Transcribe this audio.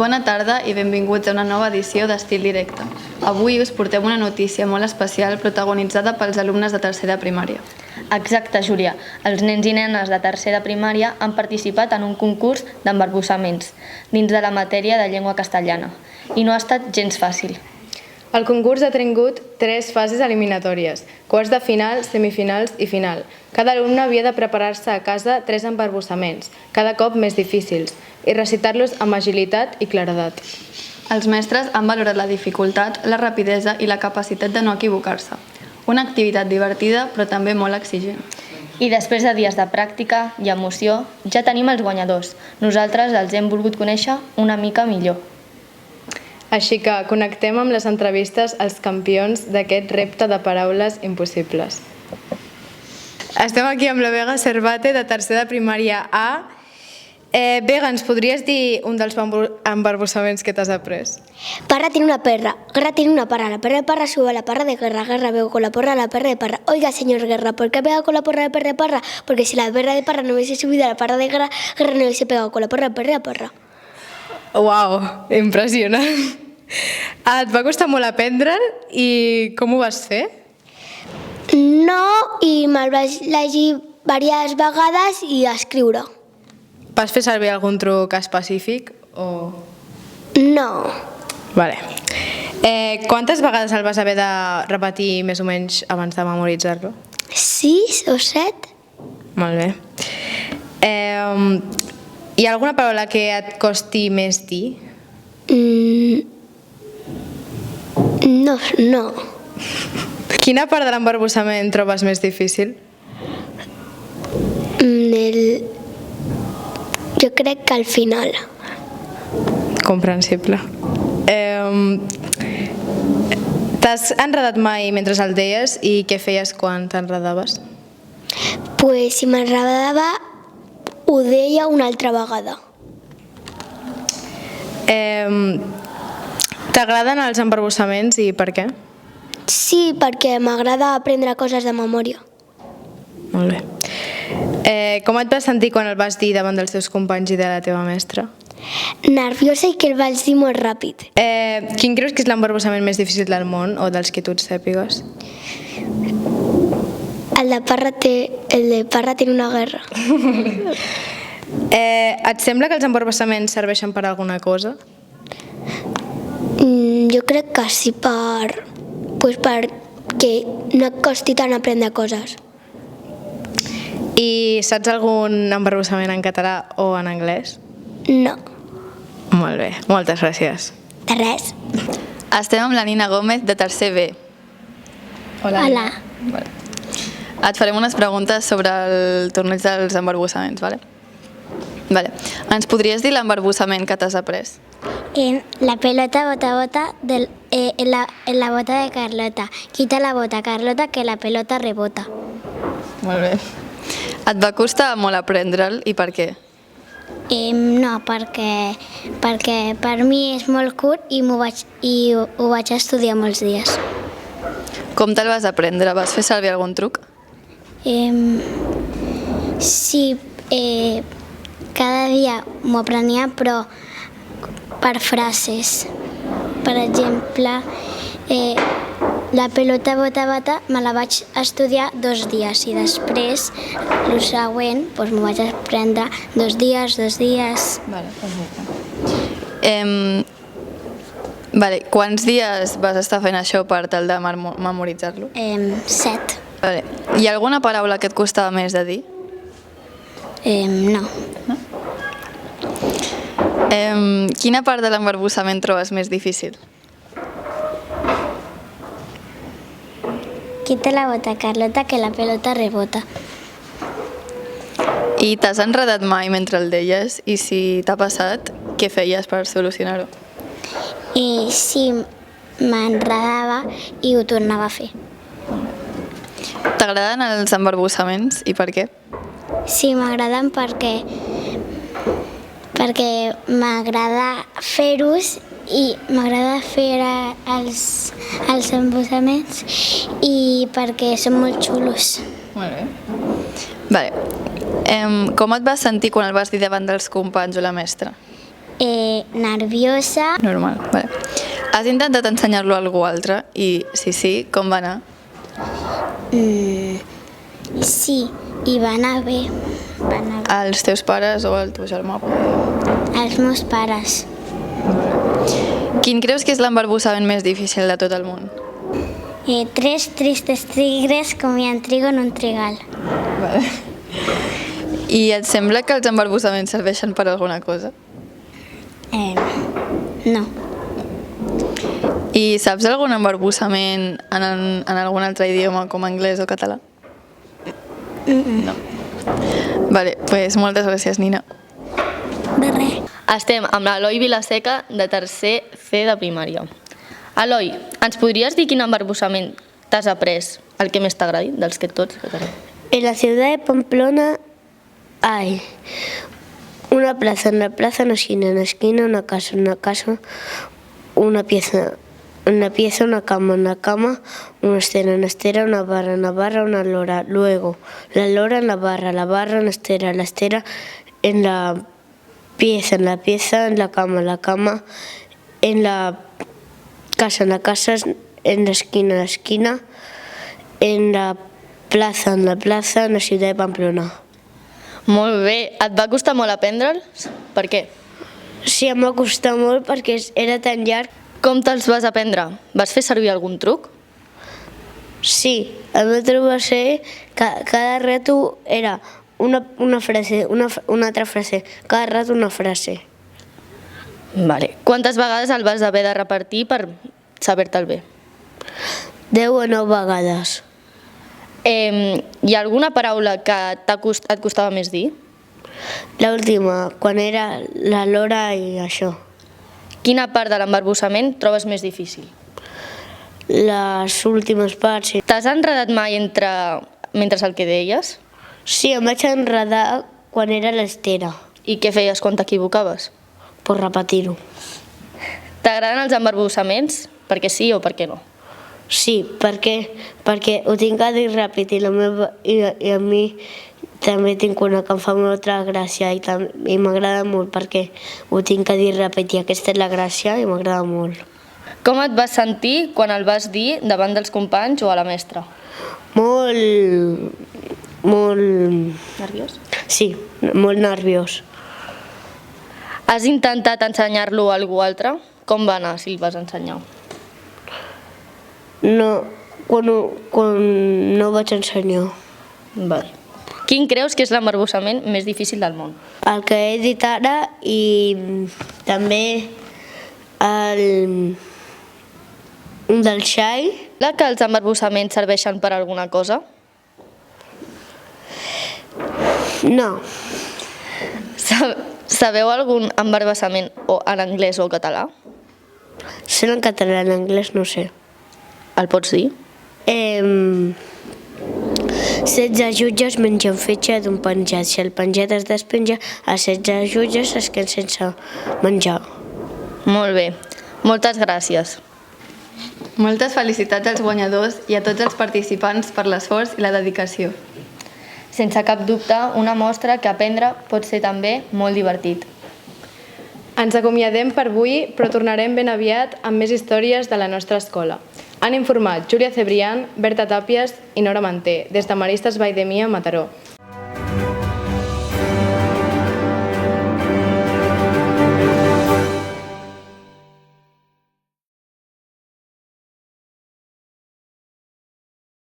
Bona tarda i benvinguts a una nova edició d'Estil Directe. Avui us portem una notícia molt especial protagonitzada pels alumnes de tercera primària. Exacte, Júlia. Els nens i nenes de tercera primària han participat en un concurs d'embarbussaments dins de la matèria de llengua castellana i no ha estat gens fàcil. El concurs ha tingut 3 fases eliminatòries, quarts de final, semifinals i final. Cada alumne havia de preparar-se a casa 3 embarbussaments, cada cop més difícils, i recitar-los amb agilitat i claredat. Els mestres han valorat la dificultat, la rapidesa i la capacitat de no equivocar-se. Una activitat divertida però també molt exigent. I després de dies de pràctica i emoció, ja tenim els guanyadors. Nosaltres els hem volgut conèixer una mica millor. Així que connectem amb les entrevistes als campions d'aquest repte de paraules impossibles. Estem aquí amb la Vega Cervate, de tercera primària A. Vega, ens podries dir un dels embarbussaments que t'has après? Parra tiene una perra, Guerra tiene una parra, la perra de Parra sube a la parra de Guerra, Guerra veo con la porra a la perra de Parra. Oiga, señor Guerra, ¿por qué ha pegado con la porra de perra de Parra? Porque si la perra de Parra no hubiese subido a la parra de Guerra, Guerra no hubiese pegado con la porra de perra de Parra. Uau, impressionant! Et va costar molt aprendre'l i com ho vas fer? No, i me'l vaig llegir diverses vegades i escriure. Vas fer servir algun truc específic o...? No, Vale. Quantes vegades el vas haver de repetir més o menys abans de memoritzar-lo? 6 o 7? Molt bé. Hi ha alguna paraula que et costi més dir? No. Quina part de l'embarbussament trobes més difícil? Jo crec que al final. Comprensible. T'has enredat mai mentre el deies i què feies quan t'enredaves? Pues si m'agradava, ho deia una altra vegada. T'agraden els embarbussaments i per què? Sí, perquè m'agrada aprendre coses de memòria. Molt bé. Com et vas sentir quan el vas dir davant dels teus companys i de la teva mestra? Nerviosa i que el vaig dir molt ràpid. Quin creus que és l'embarbussament més difícil del món o dels que tu et sàpigues? El de Parra tiene una guerra. Et sembla que els embarbussaments serveixen per alguna cosa? Jo crec que sí, perquè no et costi tant aprendre coses. I saps algun embarbussament en català o en anglès? No, Molt bé, moltes gràcies. de res. Estem amb la Nina Gómez, de tercer B. Hola. Vale. Et farem unes preguntes sobre el torneig dels embarbussaments, vale? Vale. Ens podries dir l'embarbussament que t'has après? En la pelota bota en la bota de Carlota. Quita la bota, Carlota, que la pelota rebota. Molt bé. Et va costar molt aprendre'l i per què? No, perquè per mi és molt curt i ho vaig estudiar molts dies. Com te'l vas aprendre? Vas fer servir algun truc? Sí, cada dia m'ho aprenia, però per frases. Per exemple, la pelota bota me la vaig estudiar 2 dies i després, el següent, m'ho vaig aprendre 2 dies. Vale, perfecte. Vale, quants dies vas estar fent això per tal de memoritzar-lo? 7. Vale. Hi ha alguna paraula que et costava més de dir? No. Quina part de l'embarbussament trobes més difícil? Quita la bota, Carlota, que la pelota rebota. I t'has enredat mai mentre el deies? I si t'ha passat, què feies per solucionar-ho? I sí, m'enredava i ho tornava a fer. T'agraden els embarbussaments i per què? Sí, m'agraden perquè m'agrada fer-los i m'agrada fer els embussaments i perquè són molt xulos. Molt bé. Vale. Com et vas sentir quan el vas dir davant dels companys o la mestra? nerviosa. Normal, vale. Has intentat ensenyar-lo a algú altre? I si sí, com va anar? Sí, i va anar bé. Va anar bé. Als teus pares o al teu germà? Els meus pares. Quin creus que és l'embarbussament més difícil de tot el món? 3 tristes tigres comien trigo en un trigal. Vale. I et sembla que els embarbussaments serveixen per alguna cosa? No. I saps algun embarbussament en algun altre idioma com anglès o català? No. Vale, doncs moltes gràcies, Nina. De res. Estem amb l'Eloi Vilaseca, de tercer C de primària. Eloi, ens podries dir quin embarbussament t'has après, el que més t'agradi, dels que tots? En la ciudad de Pamplona hay una plaza, en la plaza una esquina una casa, una pieza, una cama, una estera, una barra, una lora. Luego, la lora en la barra, una estera, la estera en la pieza, en la cama, en la casa, en la esquina, en la plaza, en la ciutat de Pamplona. Molt bé. Et va costar molt aprendre'ls? Per què? Sí, em va costar molt perquè era tan llarg. Com te'ls vas aprendre? Vas fer servir algun truc? Sí, el meu truc va ser que cada rato era una frase, una altra frase, cada rato una frase. Vale. Quantes vegades el vas haver de repartir per saber-te'l bé? 10 o 9 vegades. Hi ha alguna paraula que et costava més dir? L'última, quan era la lora i això. Quina part de l'embarbussament trobes més difícil? Les últimes parts. T'has enredat mai mentre el que deies? Sí, em vaig enredar quan era l'estera, I què feies quan t'equivocaves? per repetir-ho. T'agraden els embarbussaments? Per què sí o per què no? Sí, perquè ho tinc que dir ràpid i a mi també tinc una que em fa molta gràcia i m'agrada molt perquè ho tinc que dir ràpid i aquesta és la gràcia i m'agrada molt. Com et vas sentir quan el vas dir davant dels companys o a la mestra? Molt... Nerviós? Sí, molt nerviós. Has intentat ensenyar-lo a algú altre? Com va anar si el vas ensenyar? No, quan no vaig ensenyar. Vale. Quin creus que és l'embarbussament més difícil del món? El que he dit ara i també un del xai. Que els embarbussaments serveixen per alguna cosa? No, Sabeu algun embarbussament en anglès o català? sé en català, en anglès no sé. El pots dir? 16 jutges mengen fetge d'un penjat. Si el penjat es despenja, els 16 jutges es queden sense menjar. Molt bé. Moltes gràcies. Moltes felicitats als guanyadors i a tots els participants per l'esforç i la dedicació. Sense cap dubte, una mostra que aprendre pot ser també molt divertit. Ens acomiadem per avui, però tornarem ben aviat amb més històries de la nostra escola. Han informat Júlia Cebrián, Berta Tàpies i Nora Manté, des de Maristes Vall de Mia, Mataró.